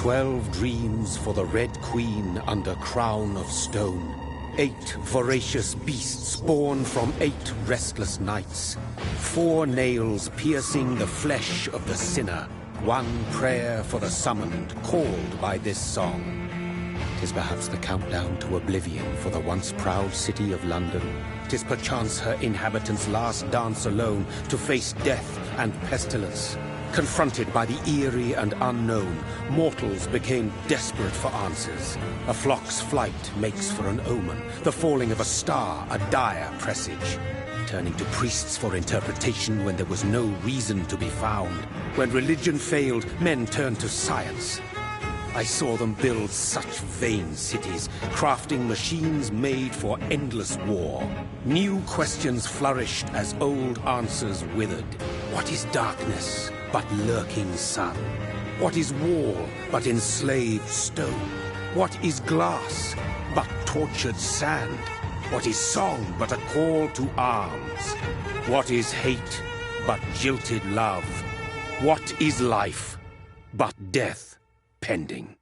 12 dreams for the Red Queen under crown of stone. 8 voracious beasts born from 8 restless nights. 4 nails piercing the flesh of the sinner. 1 prayer for the summoned, called by this song. 'Tis perhaps the countdown to oblivion for the once proud city of London. 'Tis perchance her inhabitants' last dance alone to face death and pestilence. Confronted by the eerie and unknown, mortals became desperate for answers. A flock's flight makes for an omen, the falling of a star a dire presage. Turning to priests for interpretation when there was no reason to be found. When religion failed, men turned to science. I saw them build such vain cities, crafting machines made for endless war. New questions flourished as old answers withered. What is darkness but lurking sun? What is wall but enslaved stone? What is glass but tortured sand? What is song but a call to arms? What is hate but jilted love? What is life but death pending?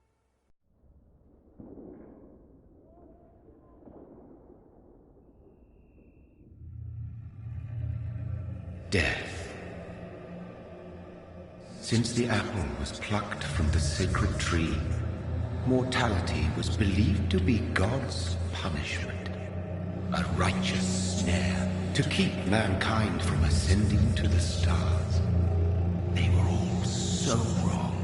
Death. Since the apple was plucked from the sacred tree, mortality was believed to be God's punishment. A righteous snare to keep mankind from ascending to the stars. They were all so wrong.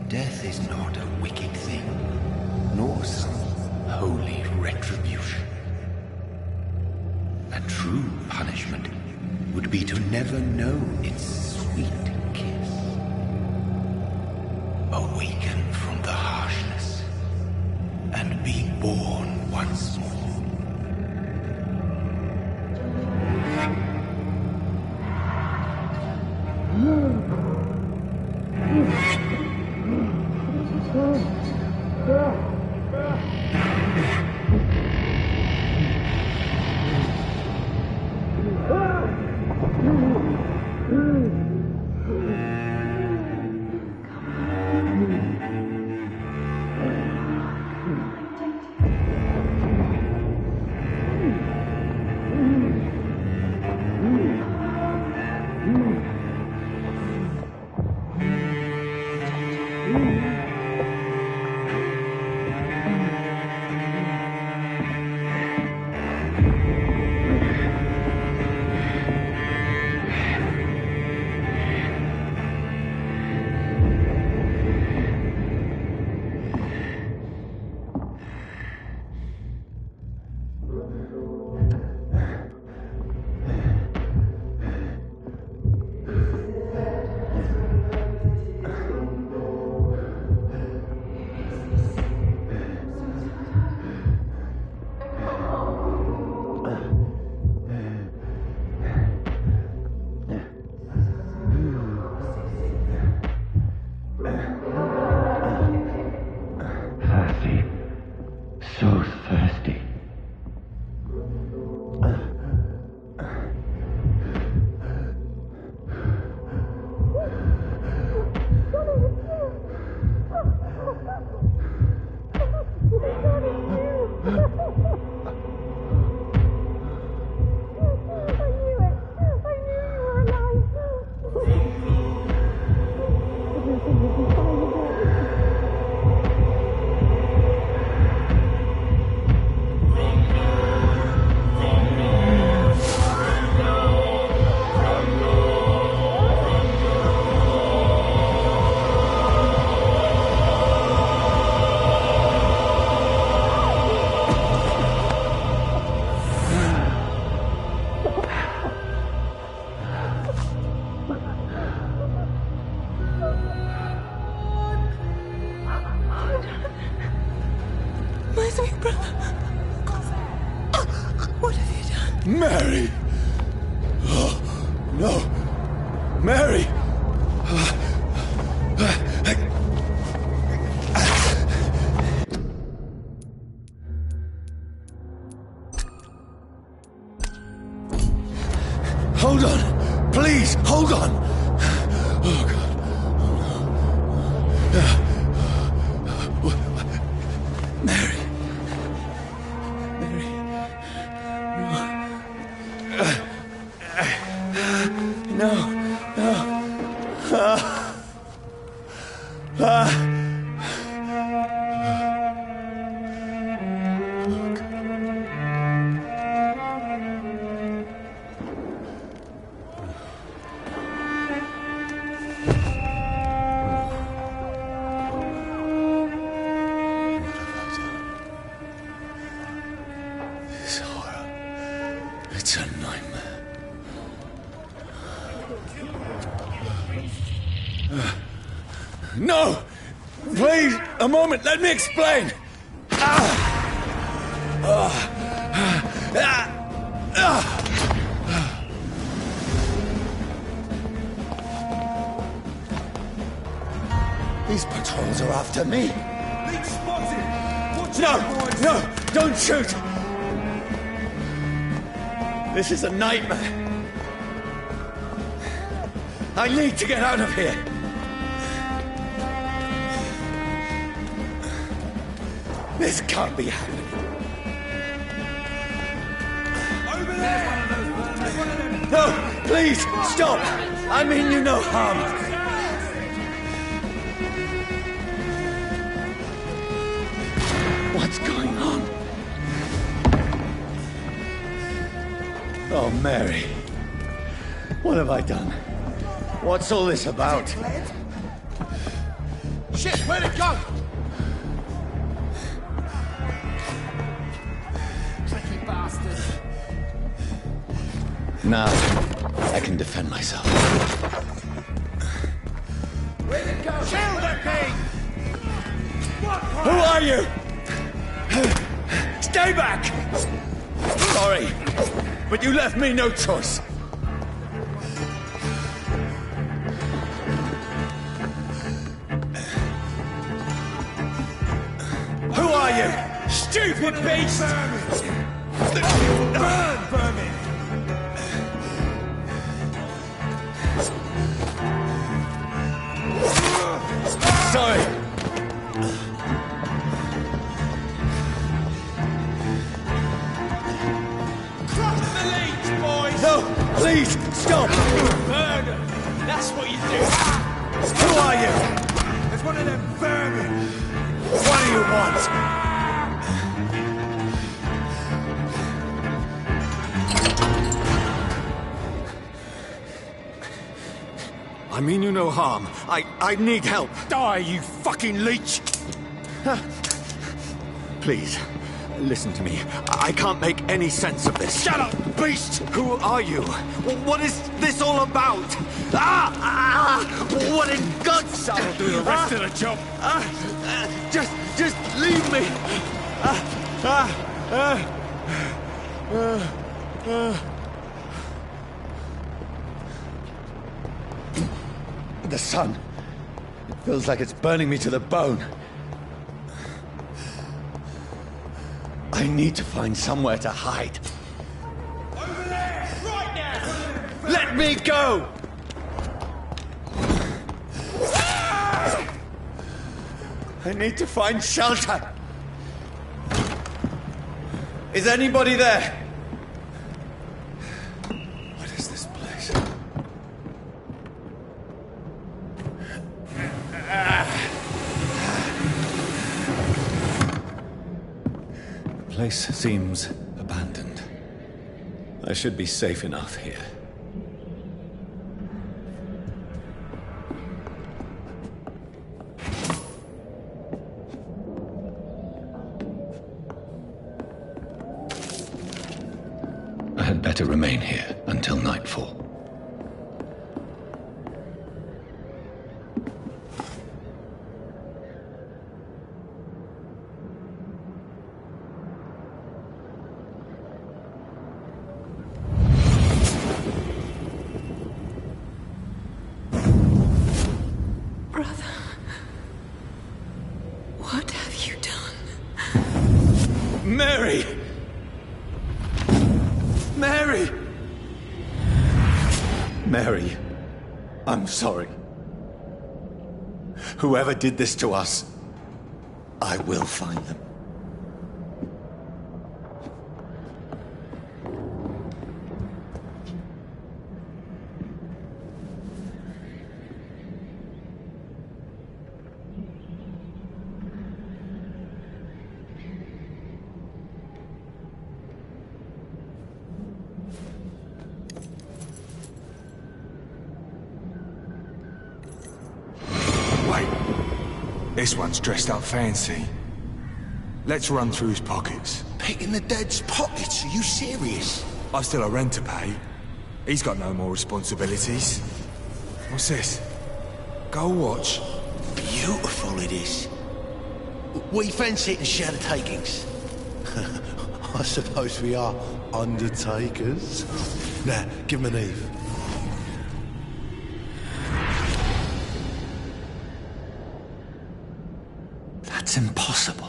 Death is not a wicked thing, nor some holy retribution. A true punishment would be to never know its sweet kiss. Awaken from the harshness and be born once more. What have you done? Mary! Oh, no! Mary! Hold on! Please, hold on! Oh, God. Mary. No. This horror, it's a nightmare. No! Please, a moment, let me explain! These patrols are after me. Leech spotted! Watch No! out, boys! No! Don't shoot! This is a nightmare. I need to get out of here. This can't be happening. Over there! There's one of them! No! Please, stop! I mean you no harm. What's going on? Oh, Mary. What have I done? What's all this about? Shit, where'd it go? Tricky bastard. Now, I can defend myself. Where'd it go? Kill that thing! Who are you? Stay back! Sorry, but you left me no choice. Who are you? Stupid beast! Burn, vermin! Sorry. Crush the leech, boys! No, please, stop! Murder! That's what you do! Who are you? There's one of them vermin! What do you want? I mean you no harm. I need help. Die, you fucking leech! Please, listen to me. I can't make any sense of this. Shut up, beast! Who are you? What is this all about? What in God's... That'll do the rest of the job! Just leave me. The sun. It feels like it's burning me to the bone. I need to find somewhere to hide. Over there! Right now! Let me go! I need to find shelter. Is anybody there? What is this place? The place seems abandoned. I should be safe enough here. I had better remain here until nightfall. Brother, what have you done? Mary! Mary! Mary, I'm sorry. Whoever did this to us, I will find them. This one's dressed up fancy. Let's run through his pockets. Picking the dead's pockets? Are you serious? I've still a rent to pay. He's got no more responsibilities. What's this? Gold watch. Beautiful it is. We fancy it and share the takings. I suppose we are undertakers. Now, give him an Eve. That's impossible.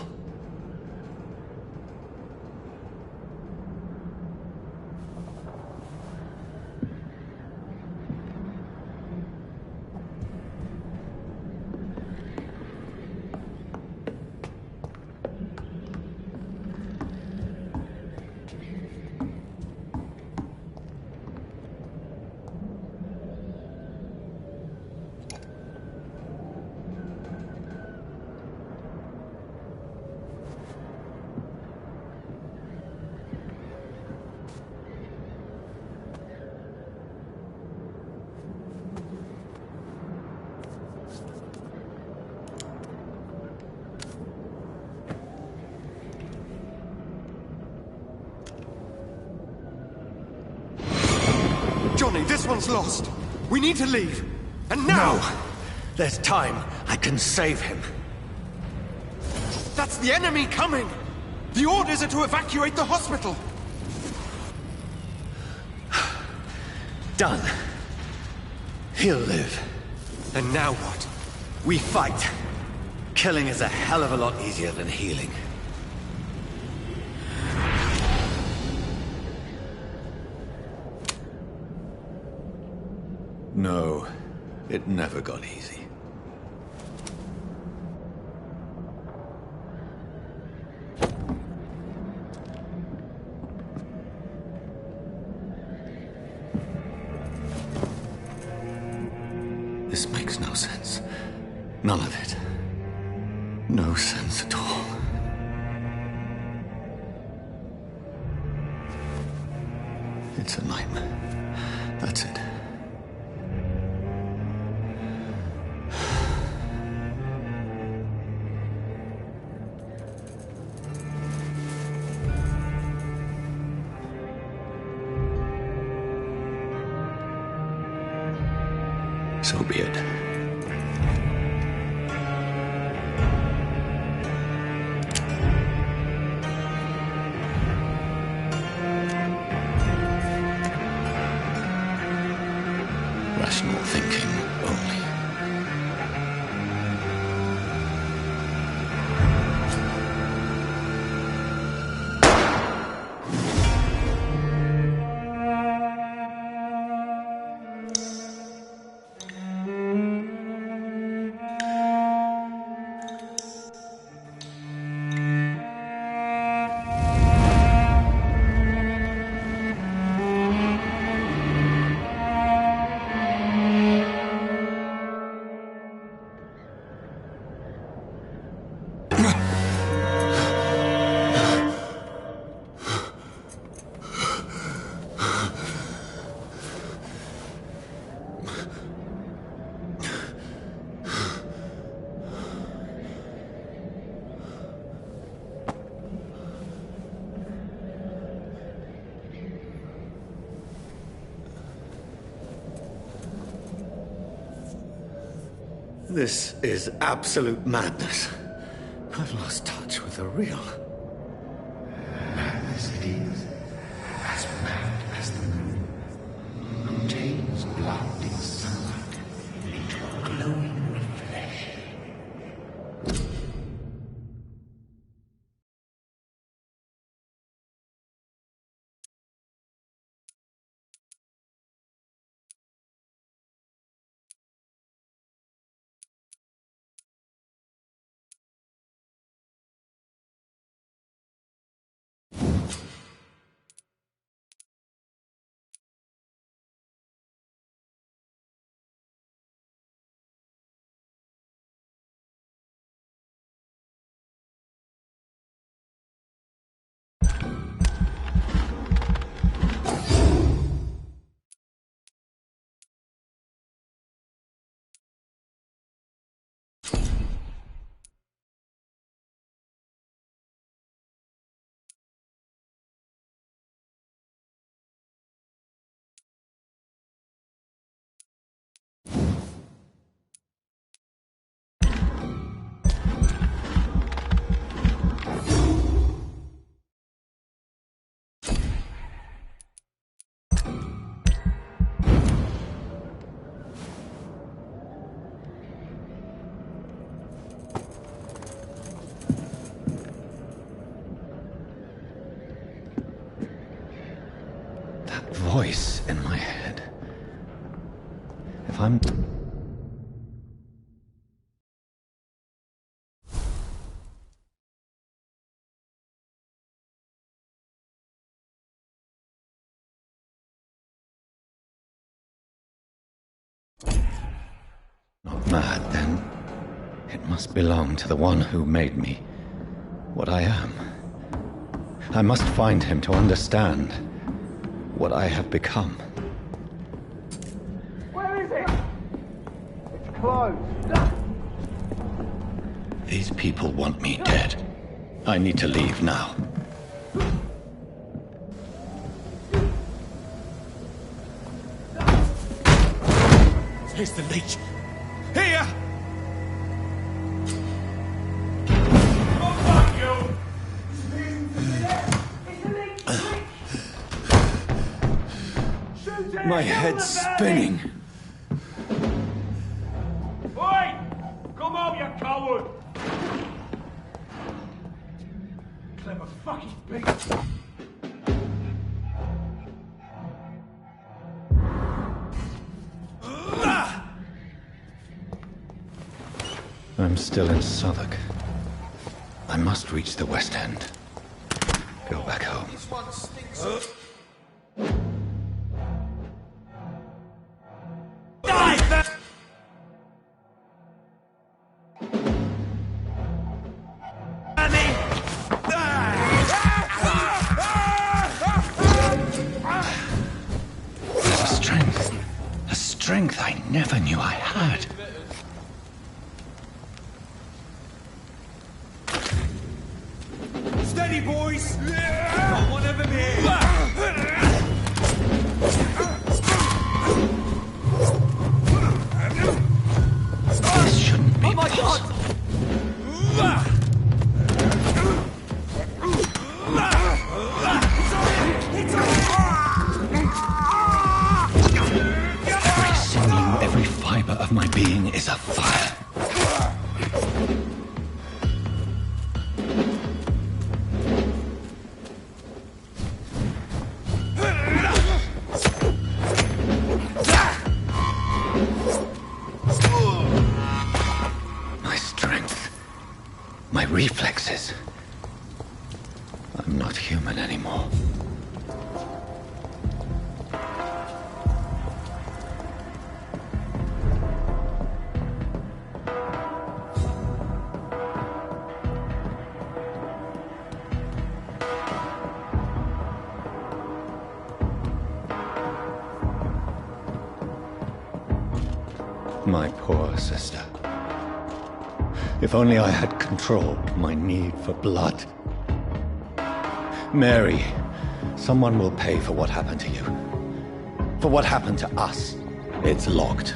Johnny, this one's lost. We need to leave. And now! No! There's time. I can save him. That's the enemy coming! The orders are to evacuate the hospital! Done. He'll live. And now what? We fight. Killing is a hell of a lot easier than healing. No, it never got easy. This makes no sense. None of it. No sense at all. It's a nightmare. That's it. So be it. Rational thinking only. This is absolute madness. I've lost touch with the real. Madness it is, as mad as the moon, who takes blinding sunlight into a glowing flesh. voice in my head. If I'm... not mad, then it must belong to the one who made me what I am. I must find him to understand what I have become. Where is it? It's closed. These people want me dead. I need to leave now. Here's the leech. Here! Oh, fuck you! My head's spinning. Oi! Come on, you coward! Clever fucking beast! I'm still in Southwark. I must reach the West End. Go back home. There's a strength I never knew I had. Steady, boys! Got one of them here! This shouldn't be possible. Every sinew, every fiber of my being is afire. My reflexes. I'm not human anymore. My poor sister. If only I had controlled my need for blood. Mary, someone will pay for what happened to you. For what happened to us. It's logged.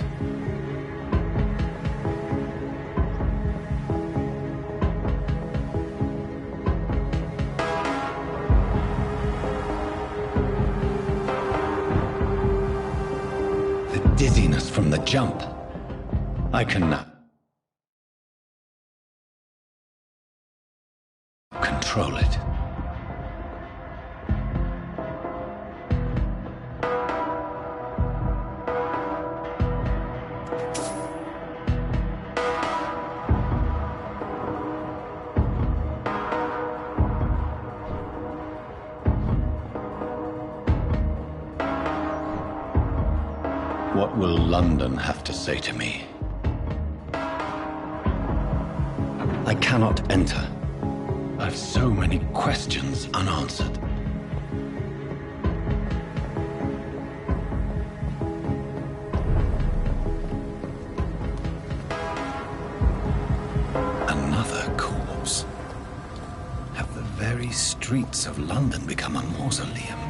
The dizziness from the jump. I cannot control it. What will London have to say to me? I cannot enter. I've so many questions unanswered. Another corpse. Have the very streets of London become a mausoleum?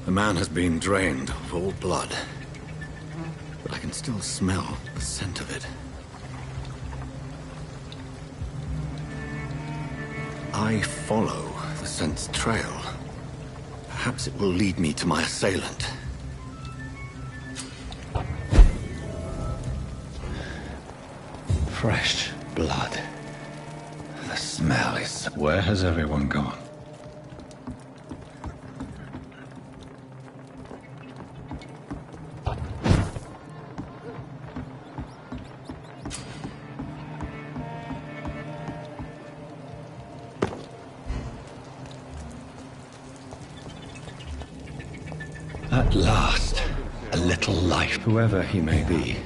The man has been drained of all blood, but I can still smell the scent of it. I follow the scent's trail. Perhaps it will lead me to my assailant. Fresh blood. The smell is... Where has everyone gone? At last, a little life, whoever he may be.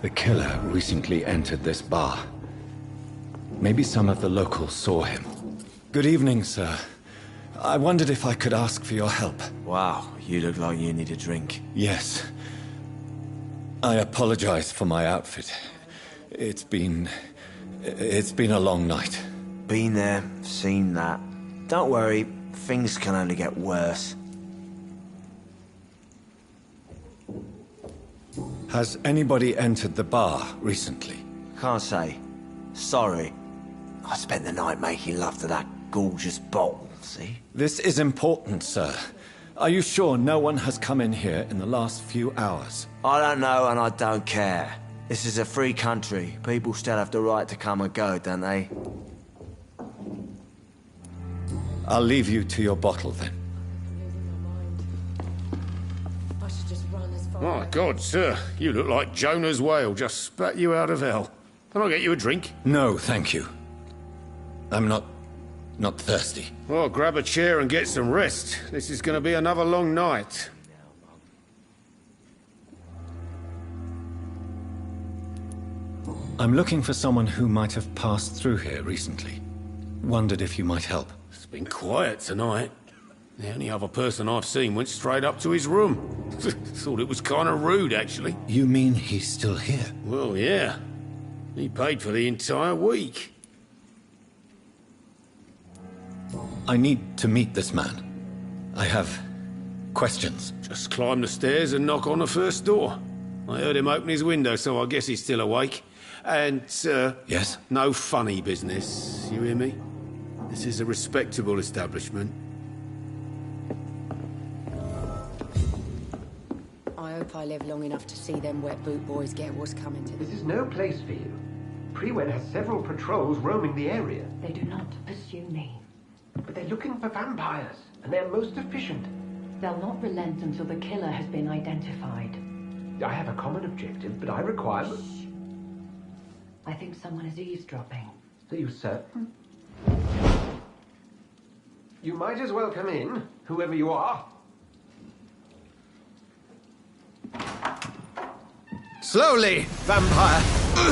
The killer recently entered this bar. Maybe some of the locals saw him. Good evening, sir. I wondered if I could ask for your help. Wow, you look like you need a drink. Yes. I apologize for my outfit. It's been a long night. Been there, seen that. Don't worry, things can only get worse. Has anybody entered the bar recently? Can't say. Sorry. I spent the night making love to that gorgeous bottle, see? This is important, sir. Are you sure no one has come in here in the last few hours? I don't know and I don't care. This is a free country. People still have the right to come and go, don't they? I'll leave you to your bottle then. My God, sir, you look like Jonah's whale just spat you out of hell. Can I get you a drink? No, thank you. I'm not thirsty. Well, grab a chair and get some rest. This is going to be another long night. I'm looking for someone who might have passed through here recently. Wondered if you might help. It's been quiet tonight. The only other person I've seen went straight up to his room. Thought it was kind of rude, actually. You mean he's still here? Well, yeah. He paid for the entire week. I need to meet this man. I have questions. Just climb the stairs and knock on the first door. I heard him open his window, so I guess he's still awake. And, Yes? no funny business, you hear me? This is a respectable establishment. I hope I live long enough to see them wet boot boys get what's coming to them. This is no place for you. Prewen has several patrols roaming the area. They do not pursue me. But they're looking for vampires, and they're most efficient. They'll not relent until the killer has been identified. I have a common objective, but I require... Shh. I think someone is eavesdropping. Are you certain? You might as well come in, whoever you are. Slowly, vampire.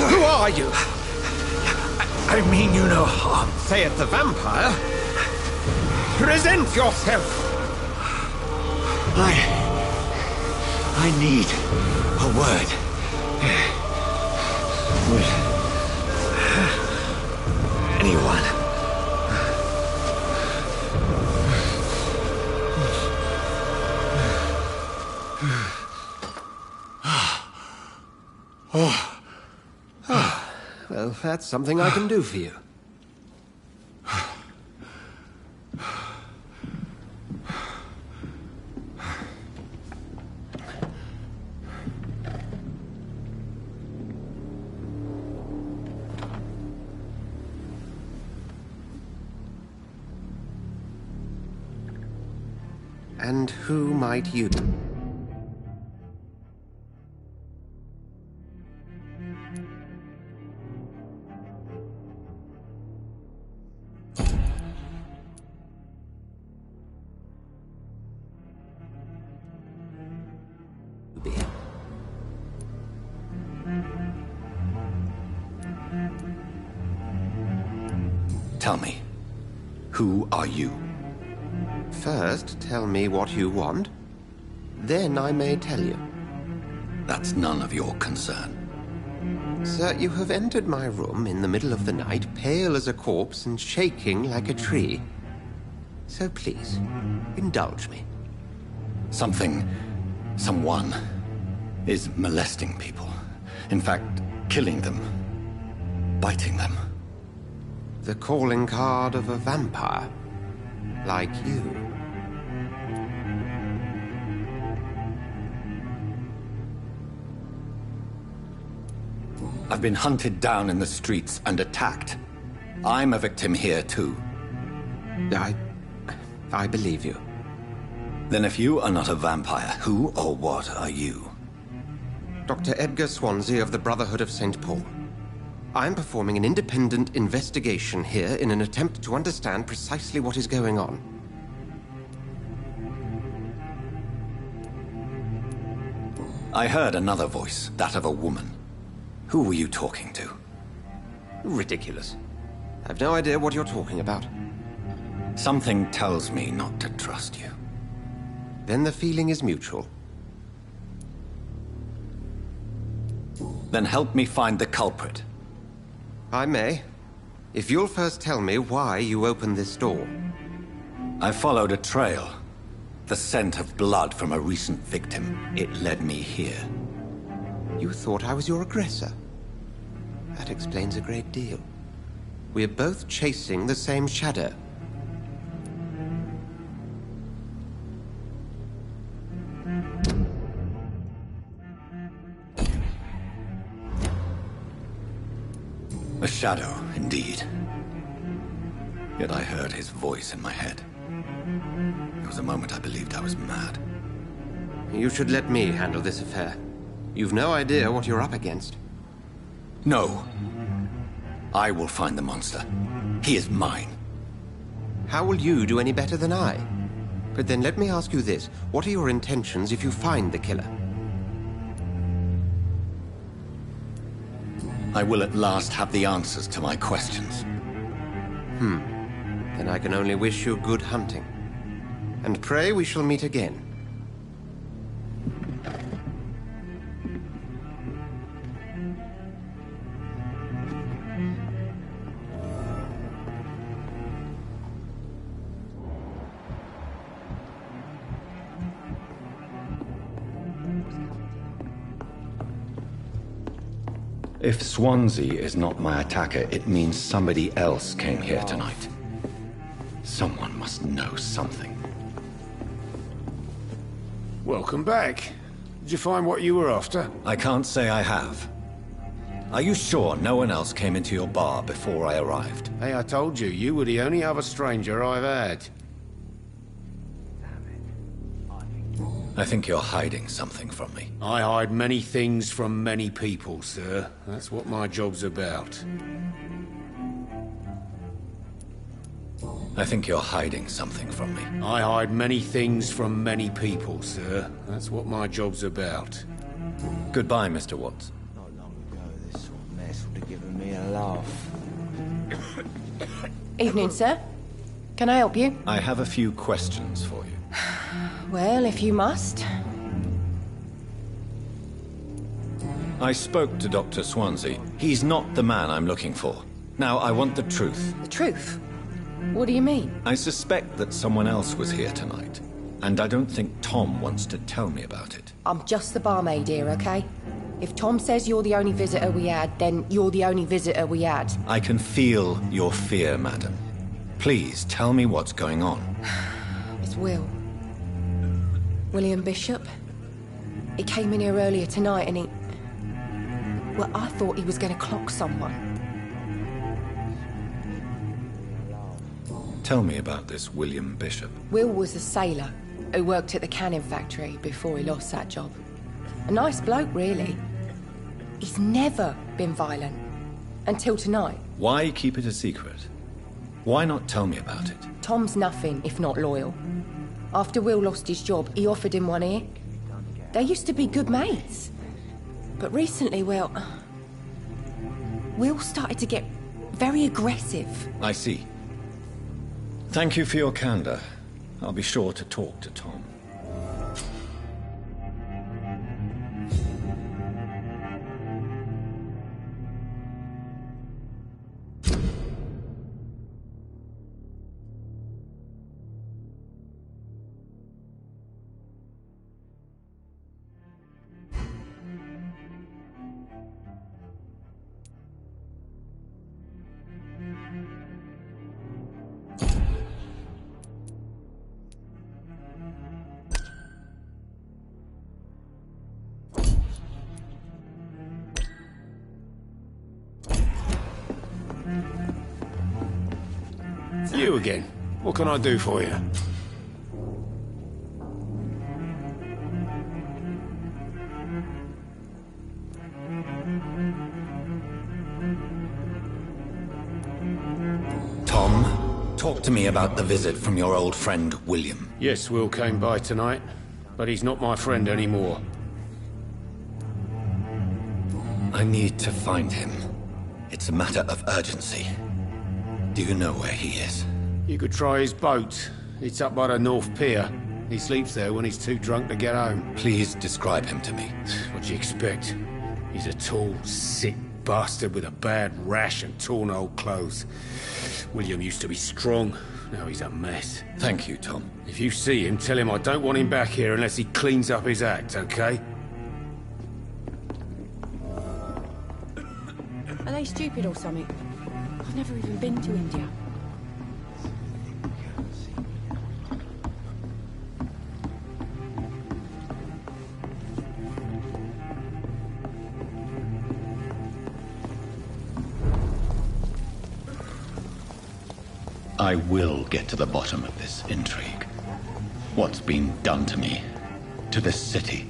Who are you? I mean you no harm, saith the vampire. Present yourself. I need a word. With anyone. Well, that's something I can do for you. And who might you... Tell me, who are you? First, tell me what you want. Then I may tell you. That's none of your concern. Sir, you have entered my room in the middle of the night, pale as a corpse and shaking like a tree. So please, indulge me. Someone is molesting people. In fact, killing them. Biting them. The calling card of a vampire. Like you. I've been hunted down in the streets and attacked. I'm a victim here too. I believe you. Then if you are not a vampire, who or what are you? Dr. Edgar Swansea of the Brotherhood of St. Paul. I am performing an independent investigation here in an attempt to understand precisely what is going on. I heard another voice, that of a woman. Who were you talking to? Ridiculous. I have no idea what you're talking about. Something tells me not to trust you. Then the feeling is mutual. Then help me find the culprit. I may. If you'll first tell me why you opened this door. I followed a trail. The scent of blood from a recent victim. It led me here. You thought I was your aggressor. That explains a great deal. We're both chasing the same shadow. A shadow, indeed. Yet I heard his voice in my head. There was a moment I believed I was mad. You should let me handle this affair. You've no idea what you're up against. No. I will find the monster. He is mine. How will you do any better than I? But then let me ask you this. What are your intentions if you find the killer? I will at last have the answers to my questions. Then I can only wish you good hunting. And pray we shall meet again. If Swansea is not my attacker, it means somebody else came here tonight. Someone must know something. Welcome back. Did you find what you were after? I can't say I have. Are you sure no one else came into your bar before I arrived? Hey, I told you, you were the only other stranger I've had. I think you're hiding something from me. I hide many things from many people, sir. That's what my job's about. I think you're hiding something from me. I hide many things from many people, sir. That's what my job's about. Goodbye, Mr. Watts. Not long ago, this sort of mess would have given me a laugh. Evening, sir. Can I help you? I have a few questions for you. Well, if you must. I spoke to Dr. Swansea. He's not the man I'm looking for. Now, I want the truth. The truth? What do you mean? I suspect that someone else was here tonight. And I don't think Tom wants to tell me about it. I'm just the barmaid here, okay? If Tom says you're the only visitor we had, then you're the only visitor we had. I can feel your fear, madam. Please, tell me what's going on. It's Will. William Bishop. He came in here earlier tonight and he... Well, I thought he was going to clock someone. Tell me about this William Bishop. Will was a sailor who worked at the canning factory before he lost that job. A nice bloke, really. He's never been violent. Until tonight. Why keep it a secret? Why not tell me about it? Tom's nothing if not loyal. After Will lost his job, he offered him one ear. They used to be good mates. But recently, well... Will started to get very aggressive. I see. Thank you for your candor. I'll be sure to talk to Tom. You again. What can I do for you? Tom, talk to me about the visit from your old friend, William. Yes, Will came by tonight, but he's not my friend anymore. I need to find him. It's a matter of urgency. Do you know where he is? You could try his boat. It's up by the North Pier. He sleeps there when he's too drunk to get home. Please describe him to me. What do you expect? He's a tall, sick bastard with a bad rash and torn old clothes. William used to be strong. Now he's a mess. Thank you, Tom. If you see him, tell him I don't want him back here unless he cleans up his act, okay? Are they stupid or something? I've never even been to India. I will get to the bottom of this intrigue. What's been done to me, to this city.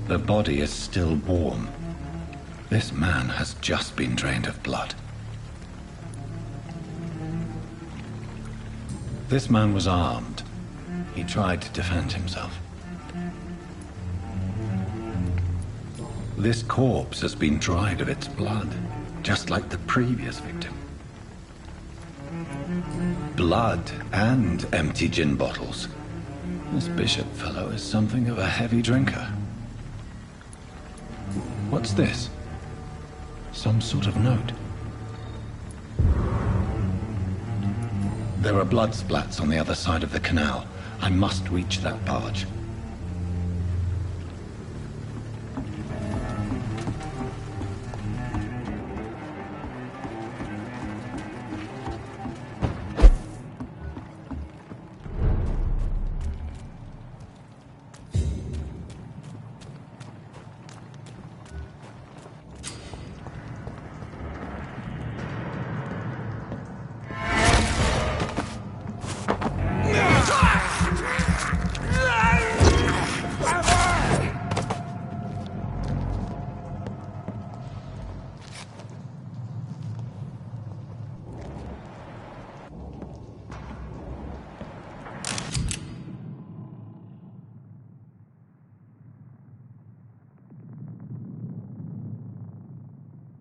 The body is still warm. This man has just been drained of blood. This man was armed. He tried to defend himself. This corpse has been dried of its blood, just like the previous victim. Blood and empty gin bottles. This bishop fellow is something of a heavy drinker. What's this? Some sort of note. There are blood splats on the other side of the canal. I must reach that barge.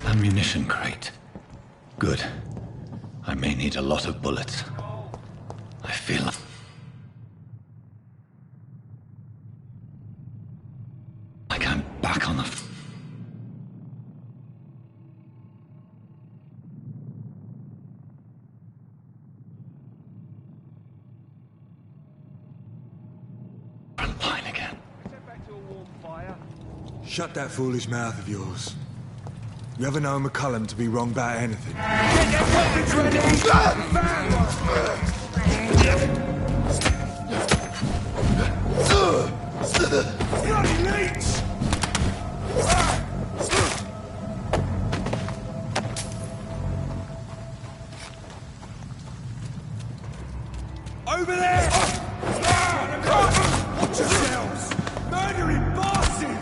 Ammunition crate. Good. I may need a lot of bullets. I feel like I'm back on the front line again. Shut that foolish mouth of yours. You ever known McCullum to be wrong about anything? Get your weapons ready! Bloody leech! Over there! Watch yourselves! Murdering bastard!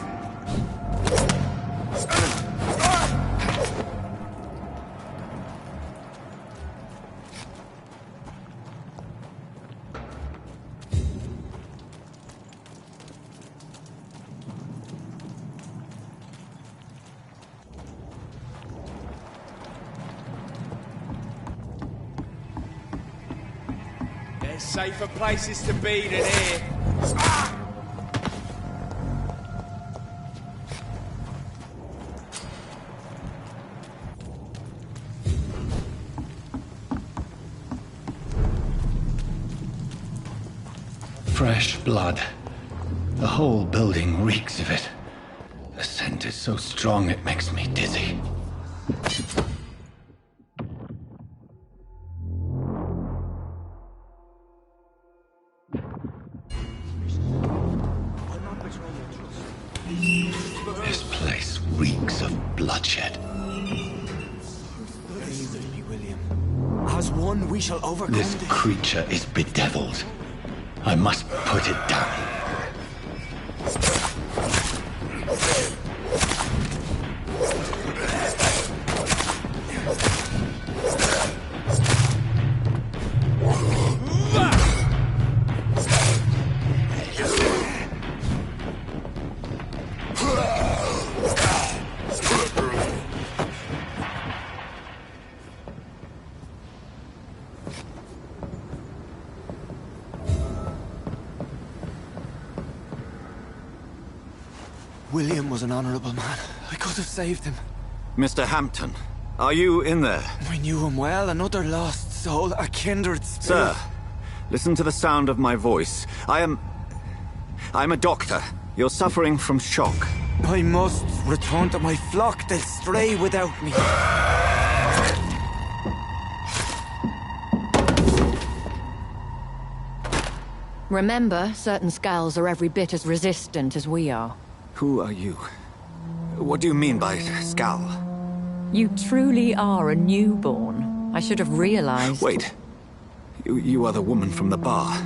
There's safer places to be than here. Fresh blood. The whole building reeks of it. The The scent is so strong it makes me dizzy. This place reeks of bloodshed. As one, we shall overcome This creature is bedeviled. I must put it down. William was an honorable man. I could have saved him. Mr. Hampton, are you in there? I knew him well, another lost soul, a kindred spirit. Sir, listen to the sound of my voice. I'm a doctor. You're suffering from shock. I must return to my flock. They'll stray without me. Remember, certain skulls are every bit as resistant as we are. Who are you? What do you mean by skull? You truly are a newborn. I should have realized. Wait. You are the woman from the bar.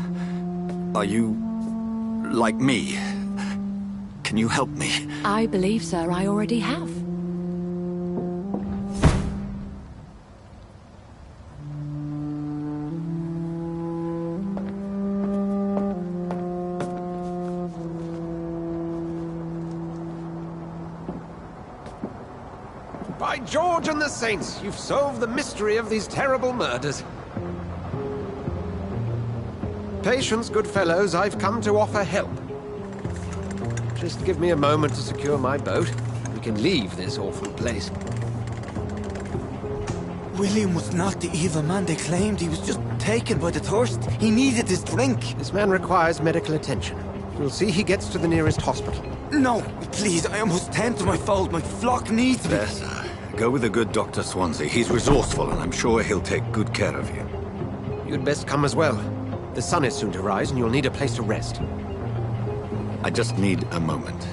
Are you like me? Can you help me? I believe, sir, I already have. By George and the Saints, you've solved the mystery of these terrible murders. Patience, good fellows, I've come to offer help. Just give me a moment to secure my boat. We can leave this awful place. William was not the evil man they claimed. He was just taken by the thirst. He needed his drink. This man requires medical attention. We'll see he gets to the nearest hospital. No, please, I must tend to my fold. My flock needs me. There, sir. Go with the good Dr. Swansea. He's resourceful, and I'm sure he'll take good care of you. You'd best come as well. The sun is soon to rise, and you'll need a place to rest. I just need a moment.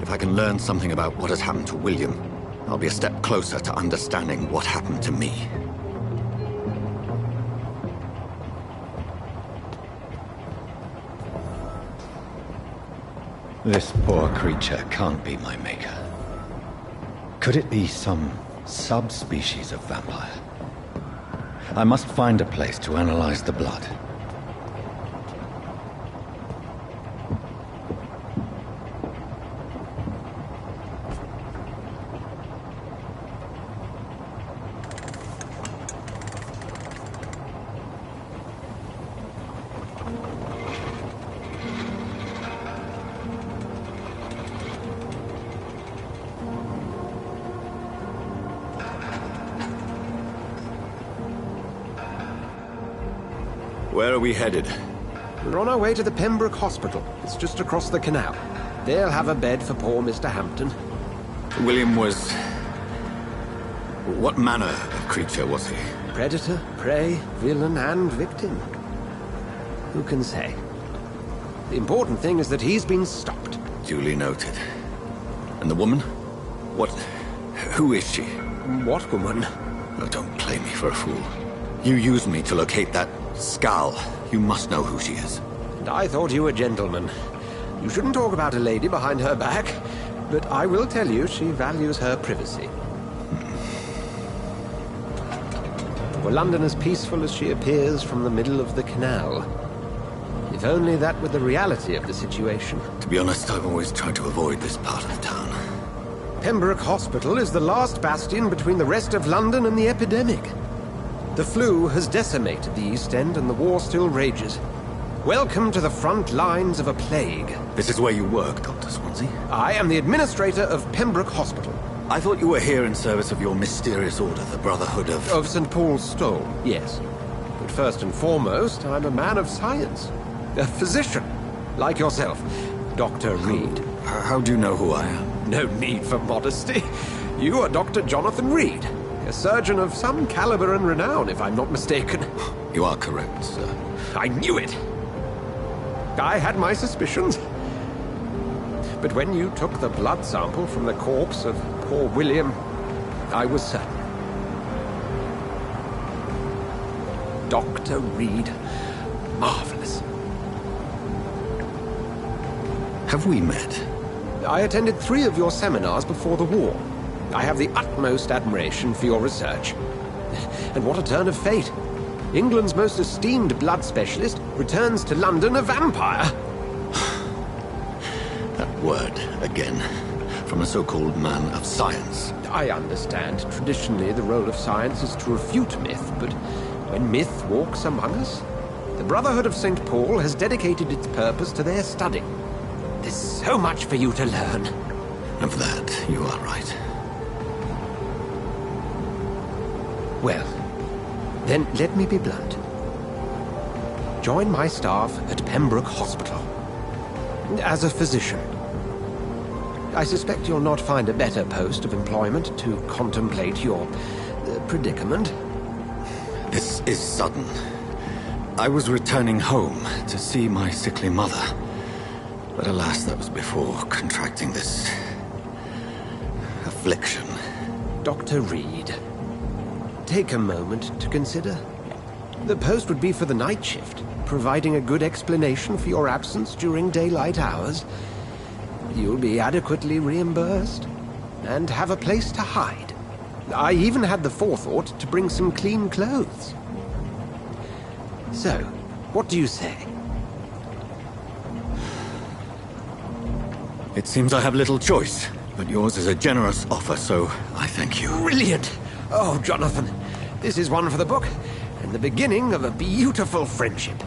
If I can learn something about what has happened to William, I'll be a step closer to understanding what happened to me. This poor creature can't be my maker. Could it be some subspecies of vampire? I must find a place to analyze the blood. Where are we headed? We're on our way to the Pembroke Hospital. It's just across the canal. They'll have a bed for poor Mr. Hampton. William was... what manner of creature was he? Predator, prey, villain, and victim. Who can say? The important thing is that he's been stopped. Duly noted. And the woman? What... who is she? What woman? Oh, don't play me for a fool. You used me to locate that skull. You must know who she is. And I thought you a gentleman. You shouldn't talk about a lady behind her back, but I will tell you she values her privacy. Were London as peaceful as she appears from the middle of the canal? If only that were the reality of the situation. To be honest, I've always tried to avoid this part of the town. Pembroke Hospital is the last bastion between the rest of London and the epidemic. The flu has decimated the East End and the war still rages. Welcome to the front lines of a plague. This is where you work, Dr. Swansea? I am the administrator of Pembroke Hospital. I thought you were here in service of your mysterious order, the Brotherhood of... Of St. Paul's Stole, yes. But first and foremost, I'm a man of science. A physician, like yourself, Dr. Reed. How do you know who I am? No need for modesty. You are Dr. Jonathan Reed, a surgeon of some caliber and renown, if I'm not mistaken. You are correct, sir. I knew it! I had my suspicions. But when you took the blood sample from the corpse of poor William, I was certain. Dr. Reed. Marvelous. Have we met? I attended 3 of your seminars before the war. I have the utmost admiration for your research. And what a turn of fate. England's most esteemed blood specialist returns to London a vampire. That word, again, from a so-called man of science. I understand. Traditionally, the role of science is to refute myth, but when myth walks among us, the Brotherhood of St. Paul has dedicated its purpose to their study. There's so much for you to learn. Of that, you are right. Well, then let me be blunt. Join my staff at Pembroke Hospital. As a physician. I suspect you'll not find a better post of employment to contemplate your predicament. This is sudden. I was returning home to see my sickly mother. But alas, that was before contracting this affliction. Dr. Reed, take a moment to consider. The post would be for the night shift, providing a good explanation for your absence during daylight hours. You'll be adequately reimbursed, and have a place to hide. I even had the forethought to bring some clean clothes. So, what do you say? It seems I have little choice, but yours is a generous offer, so I thank you. Brilliant! Oh, Jonathan, this is one for the book, and the beginning of a beautiful friendship.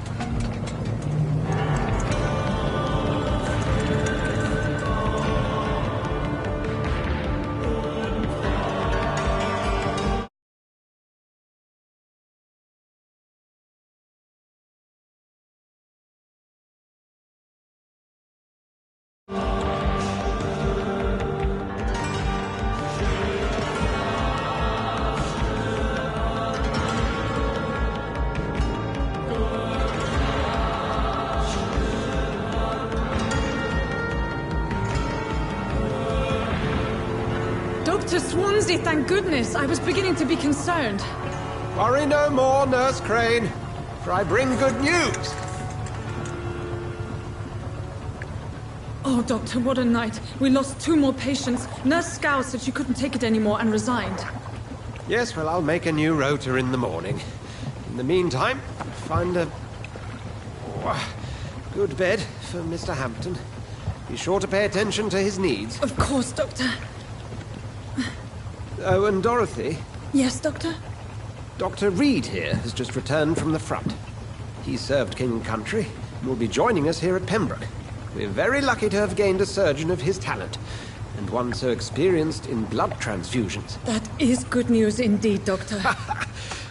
Dr. Swansea, thank goodness. I was beginning to be concerned. Worry no more, Nurse Crane, for I bring good news. Oh, Doctor, what a night. We lost 2 more patients. Nurse Scow said she couldn't take it anymore and resigned. Yes, well, I'll make a new rota in the morning. In the meantime, find a good bed for Mr. Hampton. Be sure to pay attention to his needs. Of course, Doctor. Oh, and Dorothy? Yes, Doctor? Dr. Reed here has just returned from the front. He served King and Country and will be joining us here at Pembroke. We're very lucky to have gained a surgeon of his talent, and one so experienced in blood transfusions. That is good news indeed, Doctor.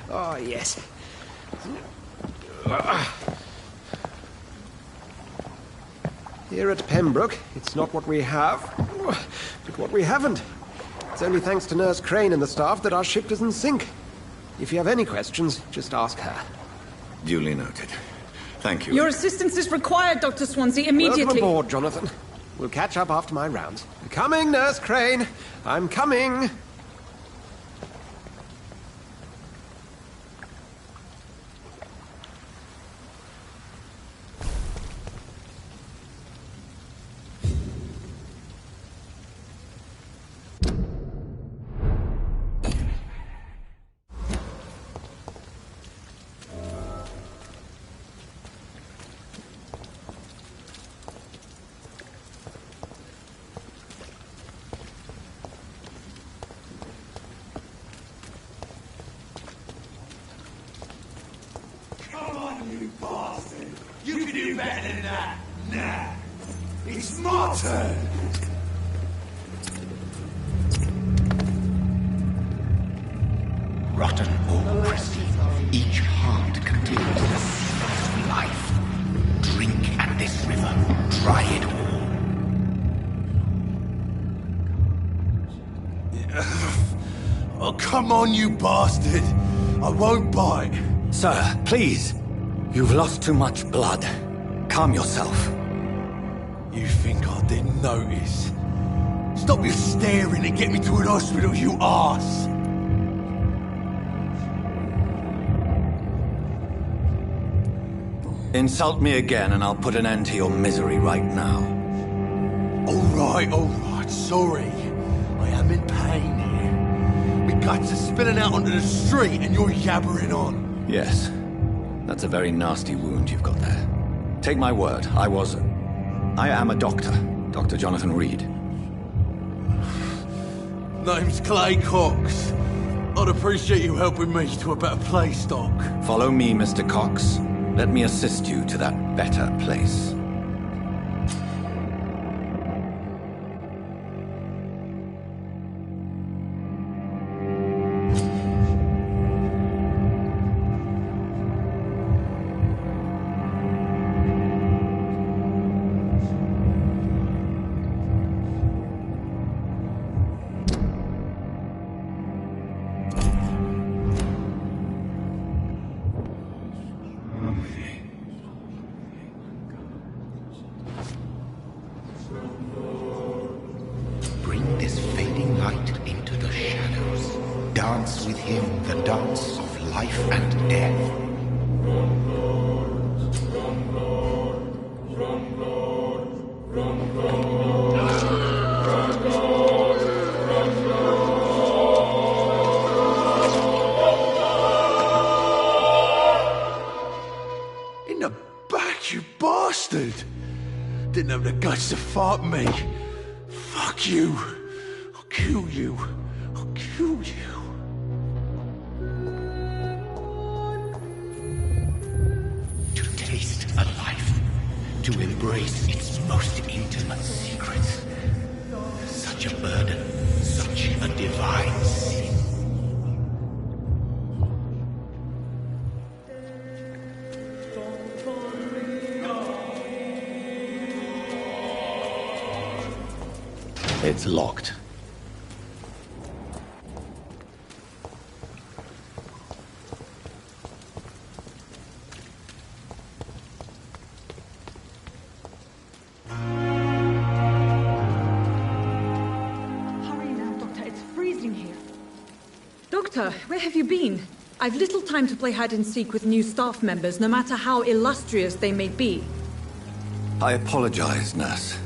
Oh, yes. Here at Pembroke, it's not what we have, but what we haven't. It's only thanks to Nurse Crane and the staff that our ship doesn't sink. If you have any questions, just ask her. Duly noted. Thank you. Your assistance is required, Dr. Swansea, immediately. Welcome aboard, Jonathan. We'll catch up after my rounds. Coming, Nurse Crane. I'm coming. You can do better than that. Nah. It's my turn. Rotten or pristine, each heart contains the seed of life. Drink at this river, try it all. Come on, you bastard! I won't bite. Sir, please. You've lost too much blood. Calm yourself. You think I didn't notice? Stop your staring and get me to an hospital, you arse! Insult me again and I'll put an end to your misery right now. Alright, sorry. I am in pain here. My guts are spilling out onto the street and you're yabbering on. Yes. That's a very nasty wound you've got there. Take my word, I am a doctor. Dr. Jonathan Reed. Name's Clay Cox. I'd appreciate you helping me to a better place, Doc. Follow me, Mr. Cox. Let me assist you to that better place. Bring this fading light into the shadows. Dance with him the dance of life and death. In the back, you bastard! Didn't have the guts to fight me. Fuck you. I'll kill you. I'll kill you. To taste a life, to embrace its most intimate secrets. Such a burden, such a divine sin. It's locked. Hurry now, Doctor. It's freezing here. Doctor, where have you been? I've little time to play hide and seek with new staff members, no matter how illustrious they may be. I apologize, nurse.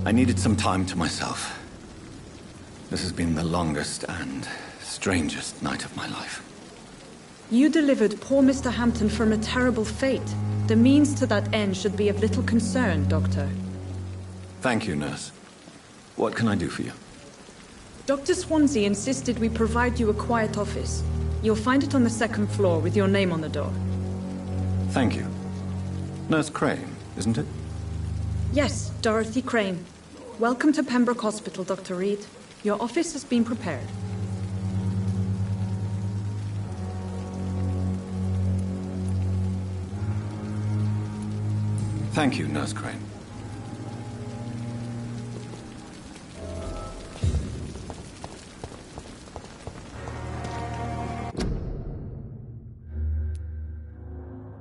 I needed some time to myself. This has been the longest and strangest night of my life. You delivered poor Mr. Hampton from a terrible fate. The means to that end should be of little concern, Doctor. Thank you, nurse. What can I do for you? Dr. Swansea insisted we provide you a quiet office. You'll find it on the second floor with your name on the door. Thank you. Nurse Crane, isn't it? Yes, Dorothy Crane. Welcome to Pembroke Hospital, Dr. Reed. Your office has been prepared. Thank you, Nurse Crane.